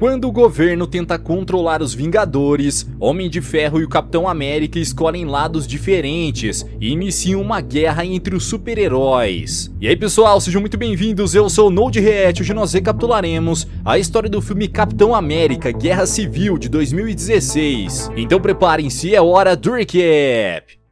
Quando o governo tenta controlar os Vingadores, Homem de Ferro e o Capitão América escolhem lados diferentes e iniciam uma guerra entre os super-heróis. E aí pessoal, sejam muito bem-vindos, eu sou o NodeReact. Hoje nós recapitularemos a história do filme Capitão América Guerra Civil de 2016. Então preparem-se, é hora do recap!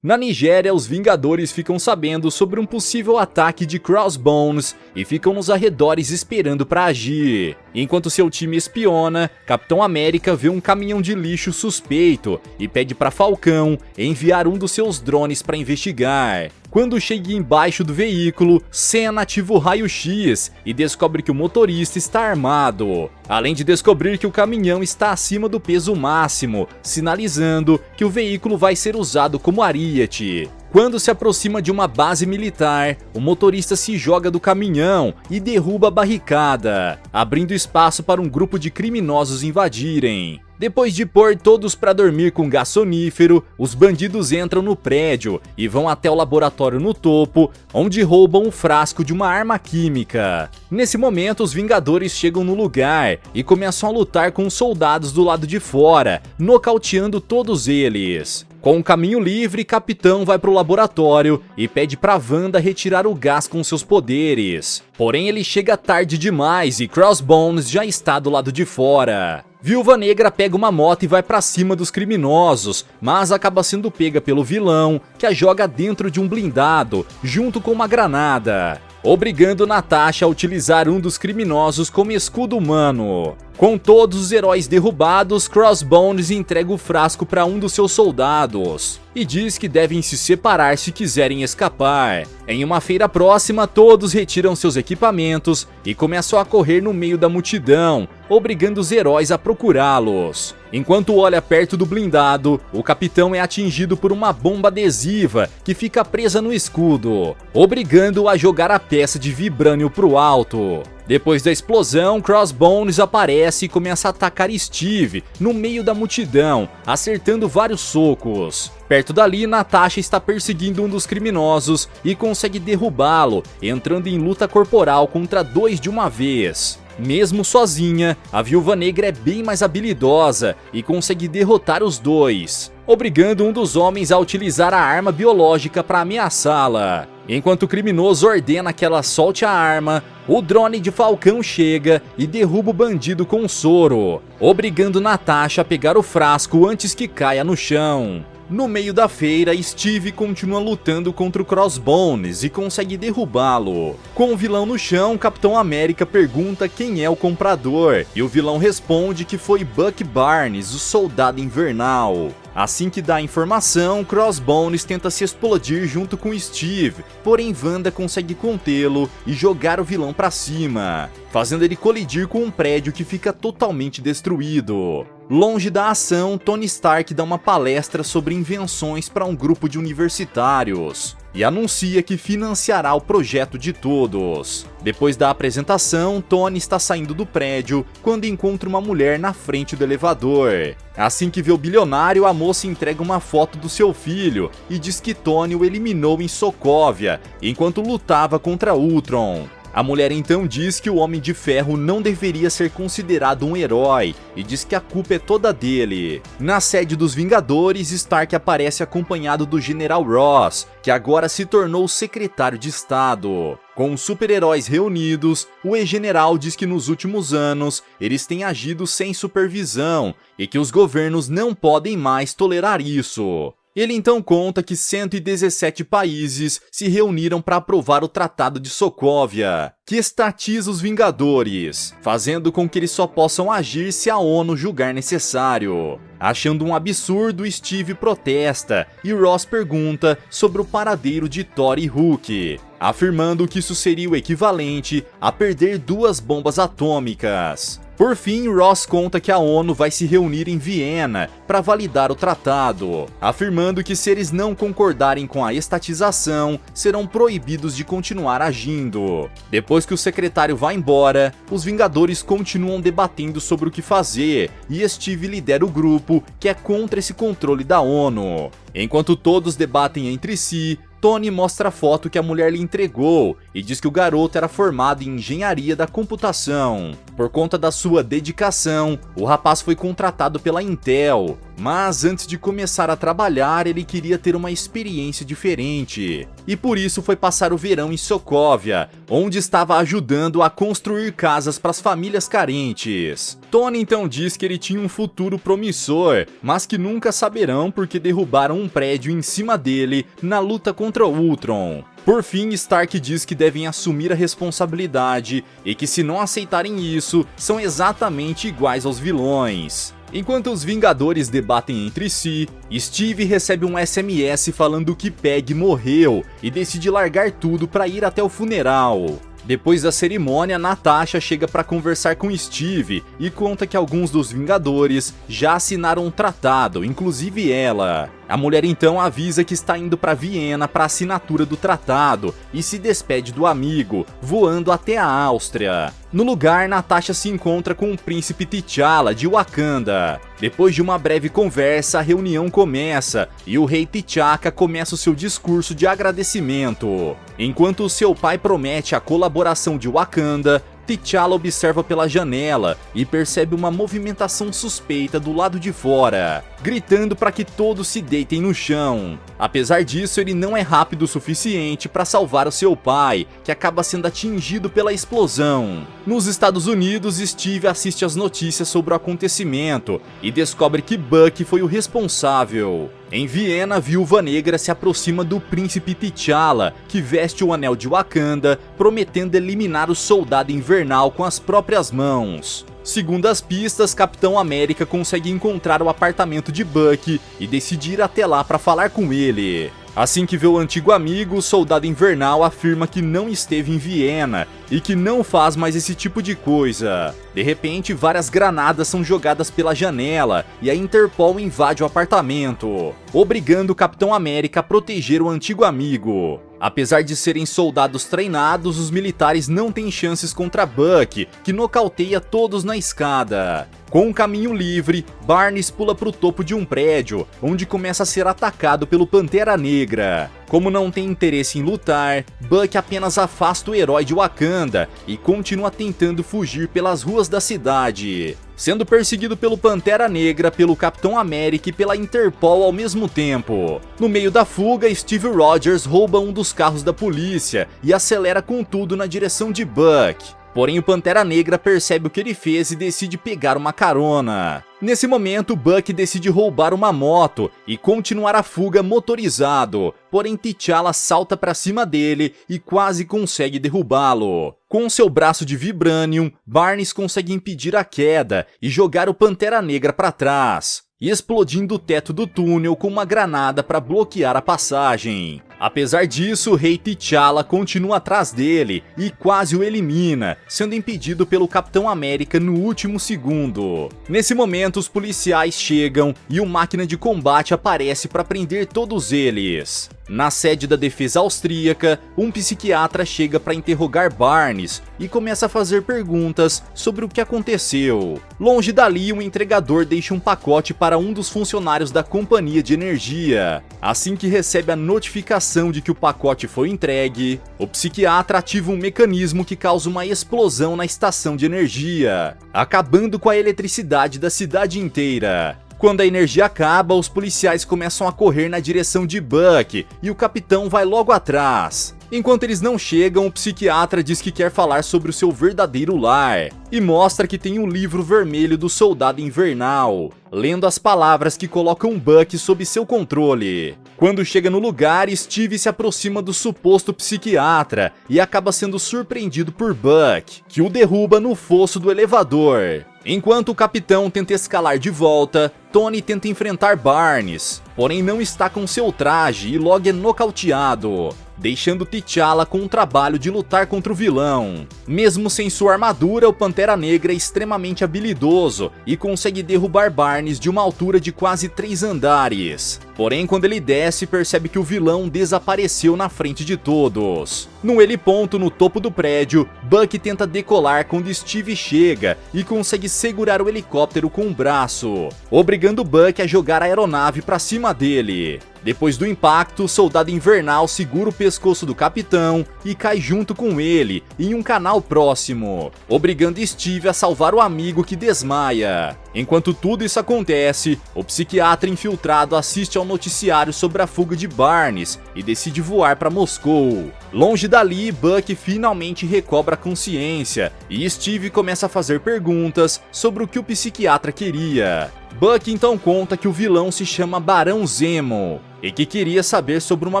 Na Nigéria, os Vingadores ficam sabendo sobre um possível ataque de Crossbones e ficam nos arredores esperando para agir. Enquanto seu time espiona, Capitão América vê um caminhão de lixo suspeito e pede para Falcão enviar um dos seus drones para investigar. Quando chega embaixo do veículo, Sam ativa o raio-x e descobre que o motorista está armado, além de descobrir que o caminhão está acima do peso máximo, sinalizando que o veículo vai ser usado como ariete. Quando se aproxima de uma base militar, o motorista se joga do caminhão e derruba a barricada, abrindo espaço para um grupo de criminosos invadirem. Depois de pôr todos para dormir com gás sonífero, os bandidos entram no prédio e vão até o laboratório no topo, onde roubam um frasco de uma arma química. Nesse momento, os Vingadores chegam no lugar e começam a lutar com os soldados do lado de fora, nocauteando todos eles. Com o caminho livre, Capitão vai para o laboratório e pede para Wanda retirar o gás com seus poderes. Porém, ele chega tarde demais e Crossbones já está do lado de fora. Viúva Negra pega uma moto e vai pra cima dos criminosos, mas acaba sendo pega pelo vilão, que a joga dentro de um blindado, junto com uma granada, obrigando Natasha a utilizar um dos criminosos como escudo humano. Com todos os heróis derrubados, Crossbones entrega o frasco para um dos seus soldados e diz que devem se separar se quiserem escapar. Em uma feira próxima, todos retiram seus equipamentos e começam a correr no meio da multidão, obrigando os heróis a procurá-los. Enquanto olha perto do blindado, o capitão é atingido por uma bomba adesiva que fica presa no escudo, obrigando-o a jogar a peça de vibrânio pro alto. Depois da explosão, Crossbones aparece e começa a atacar Steve no meio da multidão, acertando vários socos. Perto dali, Natasha está perseguindo um dos criminosos e consegue derrubá-lo, entrando em luta corporal contra dois de uma vez. Mesmo sozinha, a Viúva Negra é bem mais habilidosa e consegue derrotar os dois, obrigando um dos homens a utilizar a arma biológica para ameaçá-la. Enquanto o criminoso ordena que ela solte a arma, o drone de Falcão chega e derruba o bandido com soro, obrigando Natasha a pegar o frasco antes que caia no chão. No meio da feira, Steve continua lutando contra o Crossbones e consegue derrubá-lo. Com o vilão no chão, Capitão América pergunta quem é o comprador, e o vilão responde que foi Bucky Barnes, o soldado invernal. Assim que dá a informação, Crossbones tenta se explodir junto com Steve, porém Wanda consegue contê-lo e jogar o vilão pra cima, fazendo ele colidir com um prédio que fica totalmente destruído. Longe da ação, Tony Stark dá uma palestra sobre invenções para um grupo de universitários e anuncia que financiará o projeto de todos. Depois da apresentação, Tony está saindo do prédio quando encontra uma mulher na frente do elevador. Assim que vê o bilionário, a moça entrega uma foto do seu filho e diz que Tony o eliminou em Sokovia enquanto lutava contra Ultron. A mulher então diz que o Homem de Ferro não deveria ser considerado um herói e diz que a culpa é toda dele. Na sede dos Vingadores, Stark aparece acompanhado do General Ross, que agora se tornou secretário de Estado. Com os super-heróis reunidos, o ex-general diz que nos últimos anos eles têm agido sem supervisão e que os governos não podem mais tolerar isso. Ele então conta que 117 países se reuniram para aprovar o Tratado de Sokovia, que estatiza os Vingadores, fazendo com que eles só possam agir se a ONU julgar necessário. Achando um absurdo, Steve protesta e Ross pergunta sobre o paradeiro de Thor e Hulk, afirmando que isso seria o equivalente a perder 2 bombas atômicas. Por fim, Ross conta que a ONU vai se reunir em Viena para validar o tratado, afirmando que se eles não concordarem com a estatização, serão proibidos de continuar agindo. Depois que o secretário vai embora, os Vingadores continuam debatendo sobre o que fazer e Steve lidera o grupo que é contra esse controle da ONU. Enquanto todos debatem entre si, Tony mostra a foto que a mulher lhe entregou e diz que o garoto era formado em engenharia da computação. Por conta da sua dedicação, o rapaz foi contratado pela Intel, mas antes de começar a trabalhar, ele queria ter uma experiência diferente. E por isso foi passar o verão em Sokovia, onde estava ajudando a construir casas para as famílias carentes. Tony então diz que ele tinha um futuro promissor, mas que nunca saberão porque derrubaram um prédio em cima dele na luta contra Ultron. Por fim, Stark diz que devem assumir a responsabilidade e que se não aceitarem isso, são exatamente iguais aos vilões. Enquanto os Vingadores debatem entre si, Steve recebe um SMS falando que Peggy morreu e decide largar tudo para ir até o funeral. Depois da cerimônia, Natasha chega para conversar com Steve e conta que alguns dos Vingadores já assinaram um tratado, inclusive ela. A mulher então avisa que está indo para Viena para a assinatura do tratado e se despede do amigo, voando até a Áustria. No lugar, Natasha se encontra com o príncipe T'Challa de Wakanda. Depois de uma breve conversa, a reunião começa e o rei T'Chaka começa o seu discurso de agradecimento. Enquanto seu pai promete a colaboração de Wakanda, T'Challa observa pela janela e percebe uma movimentação suspeita do lado de fora, gritando para que todos se deitem no chão. Apesar disso, ele não é rápido o suficiente para salvar o seu pai, que acaba sendo atingido pela explosão. Nos Estados Unidos, Steve assiste às notícias sobre o acontecimento e descobre que Bucky foi o responsável. Em Viena, a Viúva Negra se aproxima do príncipe T'Challa, que veste o anel de Wakanda, prometendo eliminar o Soldado Invernal com as próprias mãos. Segundo as pistas, Capitão América consegue encontrar o apartamento de Bucky e decide ir até lá para falar com ele. Assim que vê o antigo amigo, o Soldado Invernal afirma que não esteve em Viena e que não faz mais esse tipo de coisa. De repente, várias granadas são jogadas pela janela e a Interpol invade o apartamento, obrigando o Capitão América a proteger o antigo amigo. Apesar de serem soldados treinados, os militares não têm chances contra Bucky, que nocauteia todos na escada. Com um caminho livre, Barnes pula para o topo de um prédio, onde começa a ser atacado pelo Pantera Negra. Como não tem interesse em lutar, Bucky apenas afasta o herói de Wakanda e continua tentando fugir pelas ruas da cidade, sendo perseguido pelo Pantera Negra, pelo Capitão América e pela Interpol ao mesmo tempo. No meio da fuga, Steve Rogers rouba um dos carros da polícia e acelera com tudo na direção de Bucky. Porém, o Pantera Negra percebe o que ele fez e decide pegar uma carona. Nesse momento, Bucky decide roubar uma moto e continuar a fuga motorizado, porém T'Challa salta pra cima dele e quase consegue derrubá-lo. Com seu braço de Vibranium, Barnes consegue impedir a queda e jogar o Pantera Negra pra trás, explodindo o teto do túnel com uma granada para bloquear a passagem. Apesar disso, o rei T'Challa continua atrás dele e quase o elimina, sendo impedido pelo Capitão América no último segundo. Nesse momento, os policiais chegam e o máquina de combate aparece para prender todos eles. Na sede da defesa austríaca, um psiquiatra chega para interrogar Barnes e começa a fazer perguntas sobre o que aconteceu. Longe dali, um entregador deixa um pacote para um dos funcionários da companhia de energia. Assim que recebe a notificação de que o pacote foi entregue, o psiquiatra ativa um mecanismo que causa uma explosão na estação de energia, acabando com a eletricidade da cidade inteira. Quando a energia acaba, os policiais começam a correr na direção de Bucky e o capitão vai logo atrás. Enquanto eles não chegam, o psiquiatra diz que quer falar sobre o seu verdadeiro lar e mostra que tem um livro vermelho do Soldado Invernal, lendo as palavras que colocam Bucky sob seu controle. Quando chega no lugar, Steve se aproxima do suposto psiquiatra e acaba sendo surpreendido por Bucky, que o derruba no fosso do elevador. Enquanto o capitão tenta escalar de volta, Tony tenta enfrentar Barnes, porém não está com seu traje e logo é nocauteado, deixando T'Challa com o trabalho de lutar contra o vilão. Mesmo sem sua armadura, o Pantera Negra é extremamente habilidoso e consegue derrubar Barnes de uma altura de quase 3 andares. Porém, quando ele desce, percebe que o vilão desapareceu na frente de todos. No heliponto no topo do prédio, Buck tenta decolar quando Steve chega e consegue segurar o helicóptero com um braço, obrigando Buck a jogar a aeronave para cima dele. Depois do impacto, o Soldado Invernal segura o pescoço do capitão e cai junto com ele em um canal próximo, obrigando Steve a salvar o amigo que desmaia. Enquanto tudo isso acontece, o psiquiatra infiltrado assiste ao noticiário sobre a fuga de Barnes e decide voar para Moscou. Longe dali, Buck finalmente recobra a consciência e Steve começa a fazer perguntas sobre o que o psiquiatra queria. Buck então conta que o vilão se chama Barão Zemo e que queria saber sobre uma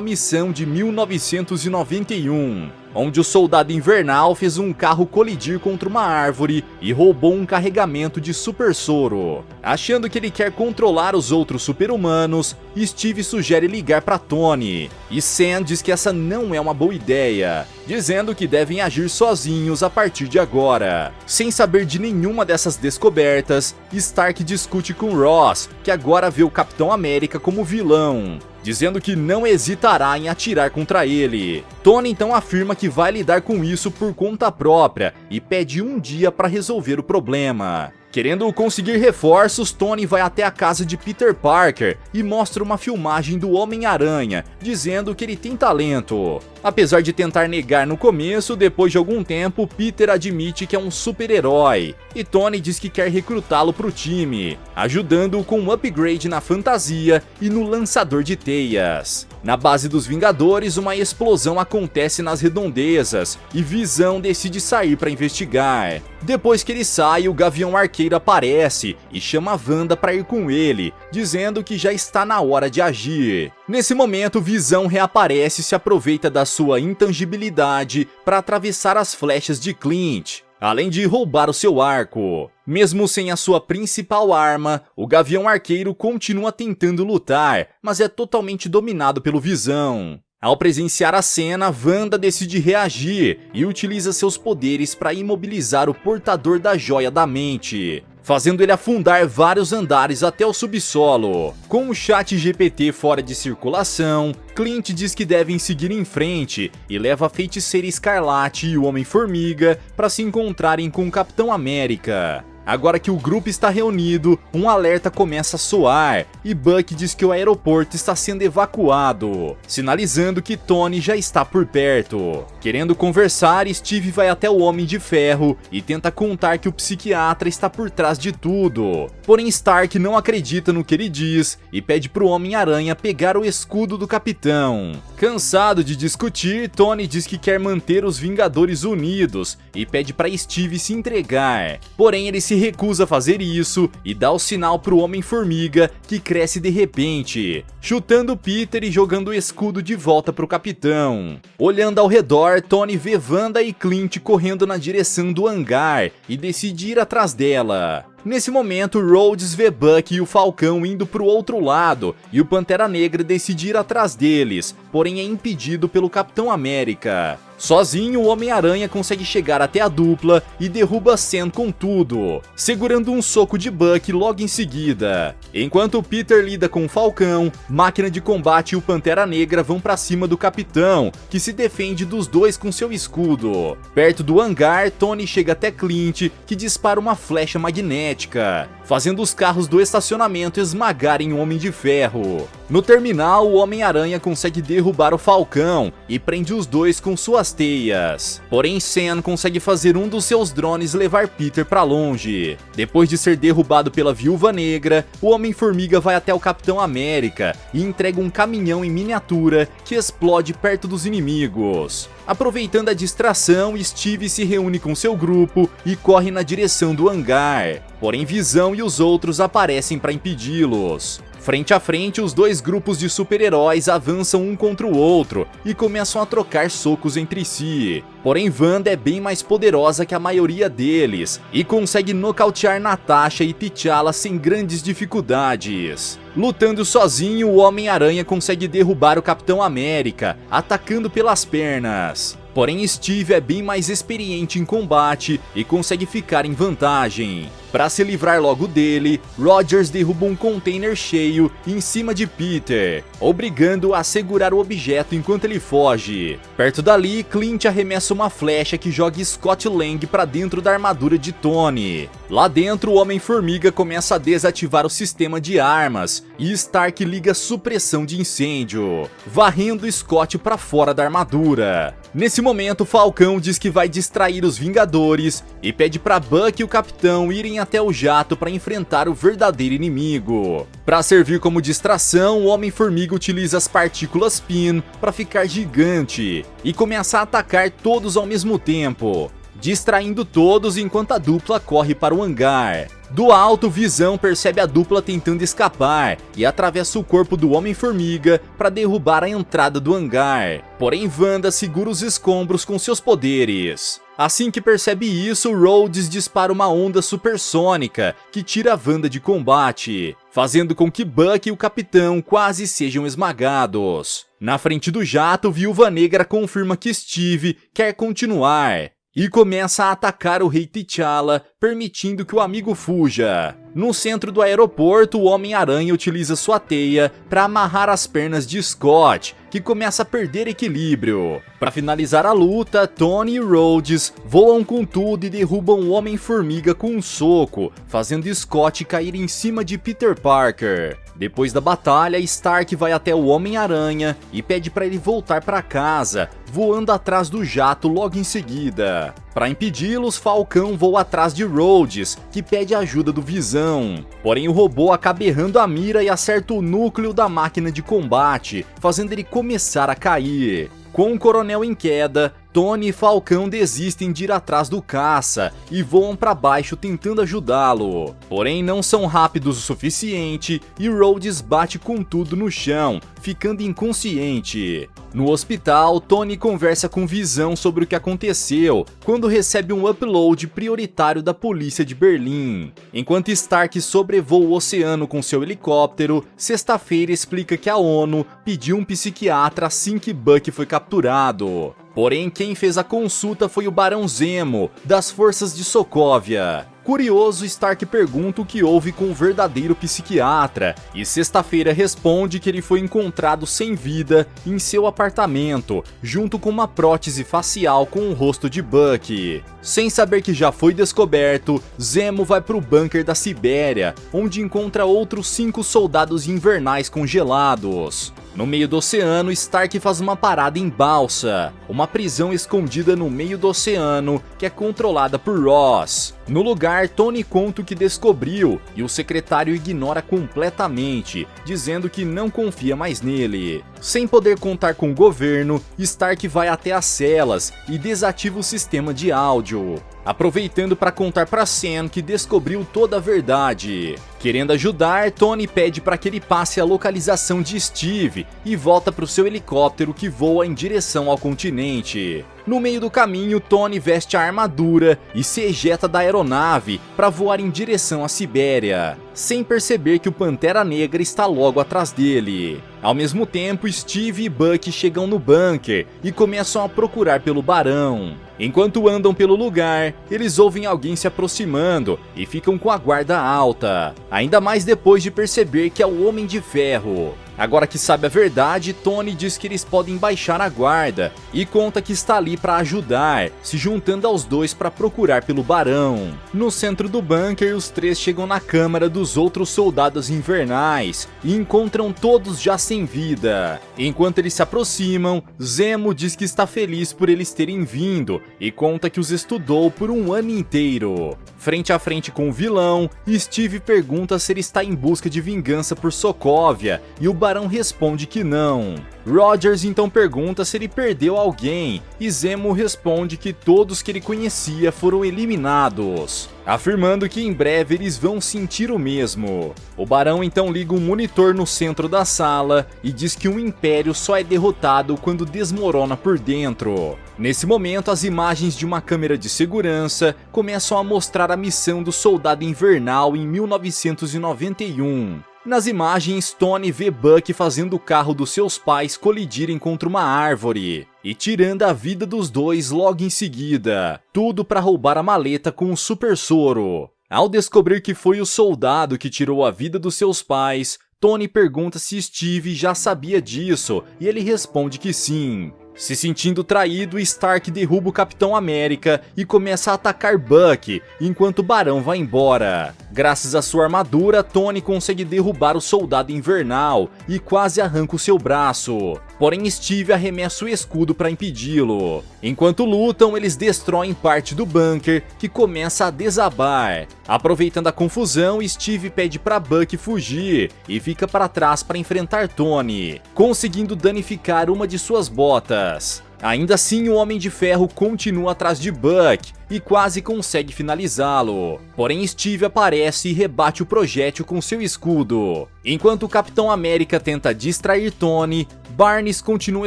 missão de 1991, onde o Soldado Invernal fez um carro colidir contra uma árvore e roubou um carregamento de super soro. Achando que ele quer controlar os outros super-humanos, Steve sugere ligar para Tony, e Sam diz que essa não é uma boa ideia, dizendo que devem agir sozinhos a partir de agora. Sem saber de nenhuma dessas descobertas, Stark discute com Ross, que agora vê o Capitão América como vilão, dizendo que não hesitará em atirar contra ele. Tony então afirma que vai lidar com isso por conta própria e pede um dia para resolver o problema. Querendo conseguir reforços, Tony vai até a casa de Peter Parker e mostra uma filmagem do Homem-Aranha, dizendo que ele tem talento. Apesar de tentar negar no começo, depois de algum tempo, Peter admite que é um super-herói, e Tony diz que quer recrutá-lo para o time, ajudando-o com um upgrade na fantasia e no lançador de teias. Na base dos Vingadores, uma explosão acontece nas redondezas e Visão decide sair para investigar. Depois que ele sai, o Gavião Arqueiro aparece e chama a Wanda para ir com ele, dizendo que já está na hora de agir. Nesse momento, Visão reaparece e se aproveita da sua intangibilidade para atravessar as flechas de Clint, além de roubar o seu arco. Mesmo sem a sua principal arma, o Gavião Arqueiro continua tentando lutar, mas é totalmente dominado pelo Visão. Ao presenciar a cena, Wanda decide reagir e utiliza seus poderes para imobilizar o portador da Joia da Mente, fazendo ele afundar vários andares até o subsolo. Com o chat GPT fora de circulação, Clint diz que devem seguir em frente e leva a Feiticeira Escarlate e o Homem-Formiga para se encontrarem com o Capitão América. Agora que o grupo está reunido, um alerta começa a soar e Buck diz que o aeroporto está sendo evacuado, sinalizando que Tony já está por perto. Querendo conversar, Steve vai até o Homem de Ferro e tenta contar que o psiquiatra está por trás de tudo. Porém, Stark não acredita no que ele diz e pede para o Homem-Aranha pegar o escudo do capitão. Cansado de discutir, Tony diz que quer manter os Vingadores unidos e pede para Steve se entregar. Porém, ele se recusa a fazer isso e dá o sinal para o Homem-Formiga, que cresce de repente, chutando Peter e jogando o escudo de volta para o capitão. Olhando ao redor, Tony vê Wanda e Clint correndo na direção do hangar e decide ir atrás dela. Nesse momento, Rhodes vê Buck e o Falcão indo para o outro lado e o Pantera Negra decide ir atrás deles, porém é impedido pelo Capitão América. Sozinho, o Homem-Aranha consegue chegar até a dupla e derruba Sam com tudo, segurando um soco de Buck logo em seguida. Enquanto Peter lida com o Falcão, Máquina de Combate e o Pantera Negra vão para cima do Capitão, que se defende dos dois com seu escudo. Perto do hangar, Tony chega até Clint, que dispara uma flecha magnética, fazendo os carros do estacionamento esmagarem o Homem de Ferro. No terminal, o Homem-Aranha consegue derrubar o Falcão e prende os dois com suas teias. Porém, Sam consegue fazer um dos seus drones levar Peter para longe. Depois de ser derrubado pela Viúva Negra, o Homem-Formiga vai até o Capitão América e entrega um caminhão em miniatura que explode perto dos inimigos. Aproveitando a distração, Steve se reúne com seu grupo e corre na direção do hangar. Porém, Visão e os outros aparecem para impedi-los. Frente a frente, os dois grupos de super-heróis avançam um contra o outro e começam a trocar socos entre si. Porém, Wanda é bem mais poderosa que a maioria deles e consegue nocautear Natasha e T'Challa sem grandes dificuldades. Lutando sozinho, o Homem-Aranha consegue derrubar o Capitão América, atacando pelas pernas. Porém, Steve é bem mais experiente em combate e consegue ficar em vantagem. Para se livrar logo dele, Rogers derruba um container cheio em cima de Peter, obrigando-o a segurar o objeto enquanto ele foge. Perto dali, Clint arremessa uma flecha que joga Scott Lang para dentro da armadura de Tony. Lá dentro, o Homem-Formiga começa a desativar o sistema de armas e Stark liga supressão de incêndio, varrendo Scott para fora da armadura. Nesse momento, Falcão diz que vai distrair os Vingadores e pede para Buck e o Capitão irem até o jato para enfrentar o verdadeiro inimigo. Para servir como distração, o Homem-Formiga utiliza as partículas PIN para ficar gigante e começa a atacar todos ao mesmo tempo, distraindo todos enquanto a dupla corre para o hangar. Do alto, Visão percebe a dupla tentando escapar e atravessa o corpo do Homem-Formiga para derrubar a entrada do hangar. Porém, Wanda segura os escombros com seus poderes. Assim que percebe isso, Rhodes dispara uma onda supersônica que tira a Wanda de combate, fazendo com que Buck e o Capitão quase sejam esmagados. Na frente do jato, Viúva Negra confirma que Steve quer continuar e começa a atacar o Rei T'Challa, permitindo que o amigo fuja. No centro do aeroporto, o Homem-Aranha utiliza sua teia para amarrar as pernas de Scott, que começa a perder equilíbrio. Para finalizar a luta, Tony e Rhodes voam com tudo e derrubam o Homem-Formiga com um soco, fazendo Scott cair em cima de Peter Parker. Depois da batalha, Stark vai até o Homem-Aranha e pede para ele voltar para casa, voando atrás do jato logo em seguida. Para impedi-los, Falcão voa atrás de Rhodes, que pede ajuda do Visão. Porém, o robô acaba errando a mira e acerta o núcleo da máquina de combate, fazendo ele começar a cair. Com o coronel em queda, Tony e Falcão desistem de ir atrás do caça e voam para baixo tentando ajudá-lo. Porém, não são rápidos o suficiente e Rhodes bate com tudo no chão, ficando inconsciente. No hospital, Tony conversa com Visão sobre o que aconteceu quando recebe um upload prioritário da polícia de Berlim. Enquanto Stark sobrevoa o oceano com seu helicóptero, Sexta-feira explica que a ONU pediu um psiquiatra assim que Buck foi capturado. Porém, quem fez a consulta foi o Barão Zemo, das forças de Sokovia. Curioso, Stark pergunta o que houve com o verdadeiro psiquiatra, e Sexta-feira responde que ele foi encontrado sem vida em seu apartamento, junto com uma prótese facial com o rosto de Buck. Sem saber que já foi descoberto, Zemo vai para o bunker da Sibéria, onde encontra outros 5 soldados invernais congelados. No meio do oceano, Stark faz uma parada em Balsa, uma prisão escondida no meio do oceano que é controlada por Ross. No lugar, Tony conta o que descobriu e o secretário ignora completamente, dizendo que não confia mais nele. Sem poder contar com o governo, Stark vai até as celas e desativa o sistema de áudio, aproveitando para contar para Sam que descobriu toda a verdade. Querendo ajudar, Tony pede para que ele passe a localização de Steve e volta para o seu helicóptero que voa em direção ao continente. No meio do caminho, Tony veste a armadura e se ejeta da aeronave para voar em direção à Sibéria, sem perceber que o Pantera Negra está logo atrás dele. Ao mesmo tempo, Steve e Buck chegam no bunker e começam a procurar pelo Barão. Enquanto andam pelo lugar, eles ouvem alguém se aproximando e ficam com a guarda alta, ainda mais depois de perceber que é o Homem de Ferro. Agora que sabe a verdade, Tony diz que eles podem baixar a guarda e conta que está ali para ajudar, se juntando aos dois para procurar pelo Barão. No centro do bunker, os 3 chegam na câmara dos outros soldados invernais e encontram todos já sem vida. Enquanto eles se aproximam, Zemo diz que está feliz por eles terem vindo e conta que os estudou por um ano inteiro. Frente a frente com o vilão, Steve pergunta se ele está em busca de vingança por Sokovia e o Barão responde que não. Rogers então pergunta se ele perdeu alguém e Zemo responde que todos que ele conhecia foram eliminados, afirmando que em breve eles vão sentir o mesmo. O Barão então liga um monitor no centro da sala e diz que um império só é derrotado quando desmorona por dentro. Nesse momento, as imagens de uma câmera de segurança começam a mostrar a missão do Soldado Invernal em 1991. Nas imagens, Tony vê Buck fazendo o carro dos seus pais colidirem contra uma árvore e tirando a vida dos dois logo em seguida, tudo para roubar a maleta com o super soro. Ao descobrir que foi o soldado que tirou a vida dos seus pais, Tony pergunta se Steve já sabia disso e ele responde que sim. Se sentindo traído, Stark derruba o Capitão América e começa a atacar Buck, enquanto o Barão vai embora. Graças à sua armadura, Tony consegue derrubar o Soldado Invernal e quase arranca o seu braço. Porém, Steve arremessa o escudo para impedi-lo. Enquanto lutam, eles destroem parte do bunker, que começa a desabar. Aproveitando a confusão, Steve pede para Buck fugir e fica para trás para enfrentar Tony, conseguindo danificar uma de suas botas. Ainda assim, o Homem de Ferro continua atrás de Buck e quase consegue finalizá-lo. Porém, Steve aparece e rebate o projétil com seu escudo. Enquanto o Capitão América tenta distrair Tony, Barnes continua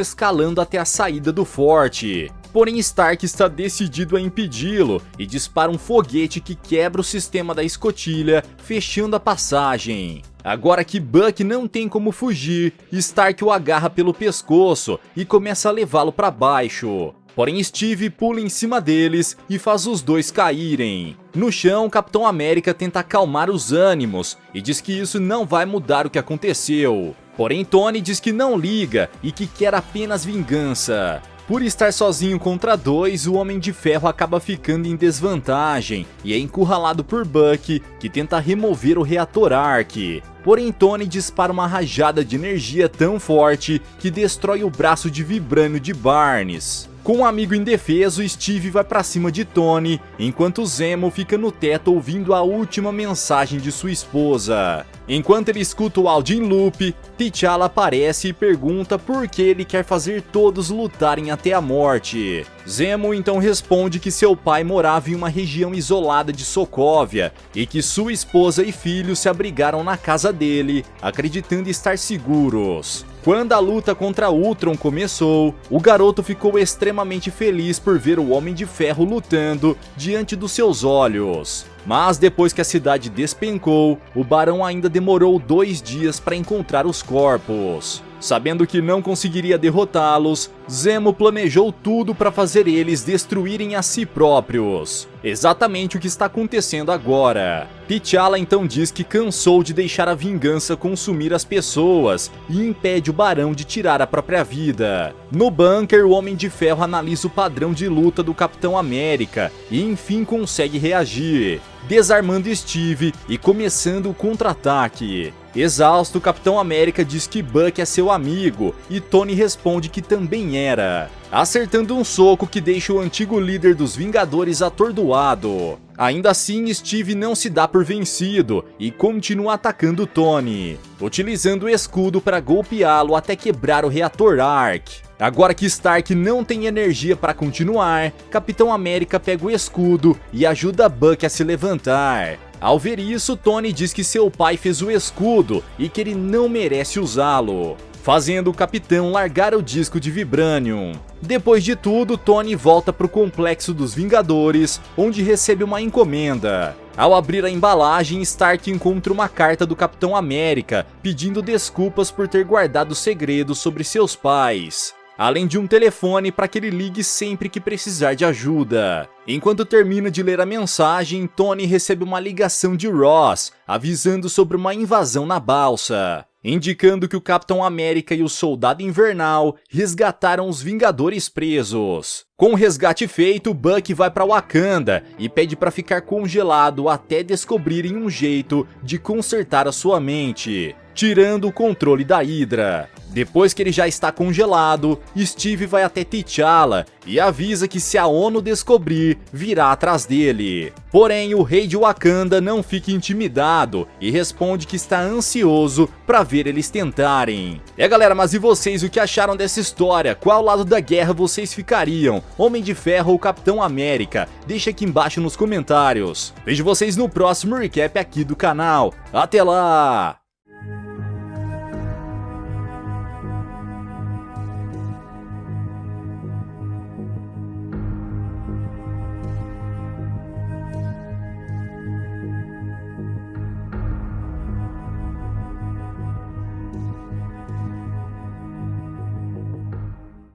escalando até a saída do forte. Porém, Stark está decidido a impedi-lo e dispara um foguete que quebra o sistema da escotilha, fechando a passagem. Agora que Buck não tem como fugir, Stark o agarra pelo pescoço e começa a levá-lo para baixo. Porém, Steve pula em cima deles e faz os dois caírem. No chão, Capitão América tenta acalmar os ânimos e diz que isso não vai mudar o que aconteceu. Porém, Tony diz que não liga e que quer apenas vingança. Por estar sozinho contra dois, o Homem de Ferro acaba ficando em desvantagem e é encurralado por Buck, que tenta remover o reator Ark. Porém, Tony dispara uma rajada de energia tão forte que destrói o braço de vibrânio de Barnes. Com um amigo indefeso, Steve vai pra cima de Tony, enquanto Zemo fica no teto ouvindo a última mensagem de sua esposa. Enquanto ele escuta o áudio em loop, T'Challa aparece e pergunta por que ele quer fazer todos lutarem até a morte. Zemo então responde que seu pai morava em uma região isolada de Sokovia e que sua esposa e filho se abrigaram na casa dele, acreditando estar seguros. Quando a luta contra Ultron começou, o garoto ficou extremamente feliz por ver o Homem de Ferro lutando diante dos seus olhos. Mas depois que a cidade despencou, o Barão ainda demorou 2 dias para encontrar os corpos. Sabendo que não conseguiria derrotá-los, Zemo planejou tudo para fazer eles destruírem a si próprios. Exatamente o que está acontecendo agora. T'Challa então diz que cansou de deixar a vingança consumir as pessoas e impede o Barão de tirar a própria vida. No bunker, o Homem de Ferro analisa o padrão de luta do Capitão América e enfim consegue reagir, desarmando Steve e começando o contra-ataque. Exausto, o Capitão América diz que Buck é seu amigo e Tony responde que também era, acertando um soco que deixa o antigo líder dos Vingadores atordoado. Ainda assim, Steve não se dá por vencido e continua atacando Tony, utilizando o escudo para golpeá-lo até quebrar o reator Ark. Agora que Stark não tem energia para continuar, Capitão América pega o escudo e ajuda Buck a se levantar. Ao ver isso, Tony diz que seu pai fez o escudo e que ele não merece usá-lo, fazendo o Capitão largar o disco de Vibranium. Depois de tudo, Tony volta para o complexo dos Vingadores, onde recebe uma encomenda. Ao abrir a embalagem, Stark encontra uma carta do Capitão América pedindo desculpas por ter guardado segredos sobre seus pais, além de um telefone para que ele ligue sempre que precisar de ajuda. Enquanto termina de ler a mensagem, Tony recebe uma ligação de Ross, avisando sobre uma invasão na balsa, indicando que o Capitão América e o Soldado Invernal resgataram os Vingadores presos. Com o resgate feito, Buck vai para Wakanda e pede para ficar congelado até descobrirem um jeito de consertar a sua mente, tirando o controle da Hydra. Depois que ele já está congelado, Steve vai até T'Challa e avisa que se a ONU descobrir, virá atrás dele. Porém, o rei de Wakanda não fica intimidado e responde que está ansioso para ver eles tentarem. Galera, mas e vocês, o que acharam dessa história? Qual lado da guerra vocês ficariam? Homem de Ferro ou Capitão América? Deixa aqui embaixo nos comentários. Vejo vocês no próximo recap aqui do canal. Até lá!